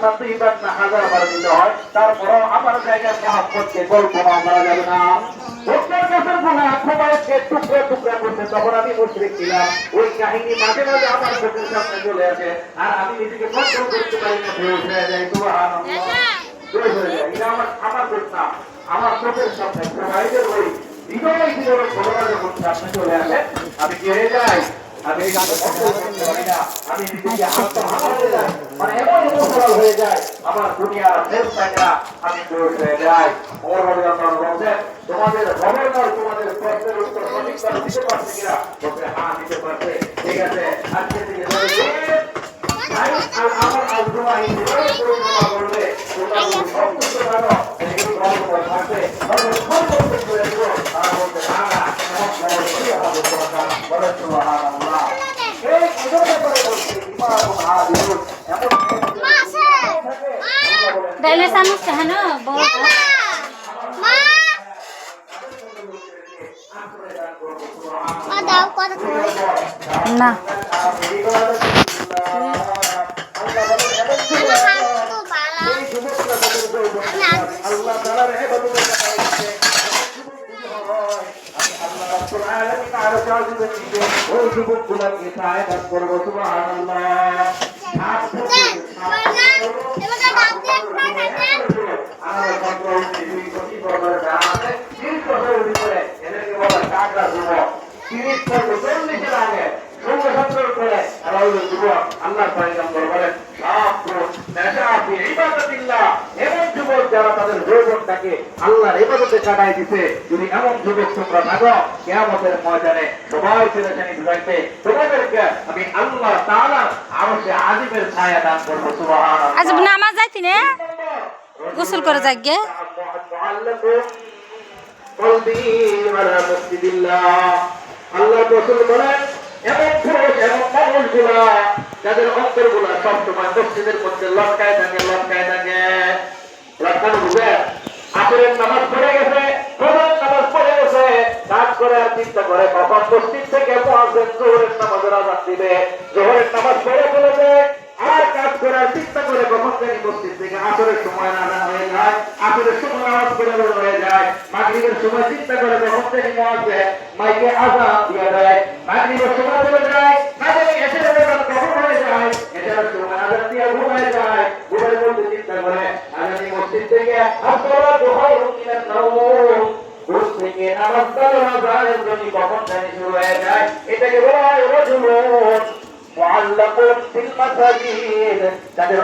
না দুইবার না হাজারবার দিতে হয়, তারপরও আমার জায়গায় মহাব্বতকে কল্পনা করা যাবে না। সত্তর বছর গুনাহ খোবাইকে টুকরা টুকরা করছে, তখন আমি মুশরিক ছিলাম। ওই কাহিনী মাঝে মাঝে আমার চোখের সামনে চলে আসে, আর আমি নিজেকে কন্ট্রোল করতে পারি না, বেহুশ হয়ে যাই। সুবহানাল্লাহ, বেহুশ হয়ে যাই। এটা আমার দোষ না, আমার চোখের সামনে খোবাইদের ওই হৃদয় বিদারক ঘটনা যখন সামনে চলে আসে, আমি কি হয়ে যাই? আমি আমি নিজেকে আত্মহারা হয়ে যাই, মানে এমন ইমোশনাল হয়ে যায়, আমার দুনিয়ার ফেস থাকে না, আমি বেহুশ হয়ে যাই। ওমর রাদিয়াল্লাহু আনহু বলেন, তোমাদের গভর্নর তোমাদের প্রশ্নের উত্তর সঠিকভাবে দিতে পারছে কিনা? বলতে হ্যাঁ দিতে পারছে। ঠিক আছে, আজকে থেকে আমার আলোচনা হিসেবে পরিচালনা করবে, তোমরা সন্তুষ্ট থাকো, এদিকে গল্প থাকবে, করে দেবো। তারা বলতে না না, এমন খবর কি হবে তোমার? বলে সুবহানাল্লাহ। এই কথা করে বলছি ইমাম আদিল এমন ডাইলে সামুস কেন বল দাও কত না আল্লাহ তাআলার ইবাদত করতে ওই যুবকগুলোকে সাহায্য করবো। সুবহানাল্লাহ। যারা তাদের যৌবনটাকে আল্লাহর ইবাদতে কাটাই দিতে, যদি এমন যুবক তোমরা থাকো, কিয়ামতের ময়দানে সবাই ছেলেখানি বুঝাইতে তোমাদেরকে আমি আল্লাহ তাআলা আরশে আজিমের ছায়া দান করব। সুবহানাল্লাহ। আজ নামাজ যাইতি না গোসল করে যাগে আল্লাহ রাসূল বলেন, এমন পুরুষ এমন মানুষগুলা যাদের অন্তরগুলা সবসময় মসজিদের মধ্যে লটকায় থাকে লটকানো বুঝে, আসরের নামাজ পড়ে গেছে, প্রধান নামাজ পড়ে গেছে, কাজ করে আর চিন্তা করে কখন মসজিদ থেকে মুয়াজ্জিন জোহরের নামাজের আযান দিবে, জোহরের নামাজ পড়ে চলে যায়, আর কাজ করে আর চিন্তা করে কখন জানি মসজিদ থেকে আসরের সময় আযান হয়ে যায়, আসরের সময় নামাজ পড়ে হয়ে যায়, মাগরিবের সময় চিন্তা করে কখন জানি মুয়াজ্জিন মাইকে আযান দিয়ে দেয়, মাগরিবের সময় চলে যায়, মাগরিব এশারের আযান কখন হয়ে যায়, এশারের সময় আযান দিয়ে ঘুমায় যায়, ঘুমের মধ্যে চিন্তা করে আগামী মসজিদ থেকে আসসালাতু খায়রুম মিনান নাওম, ঘুম থেকে নামাজ পড়া যায় যদি কখন জানি শুরু হয়ে যায়, এটাকে বলা হয় রাজুলুন মুআল্লাকুন ফিল মাসাজিদ, তাদের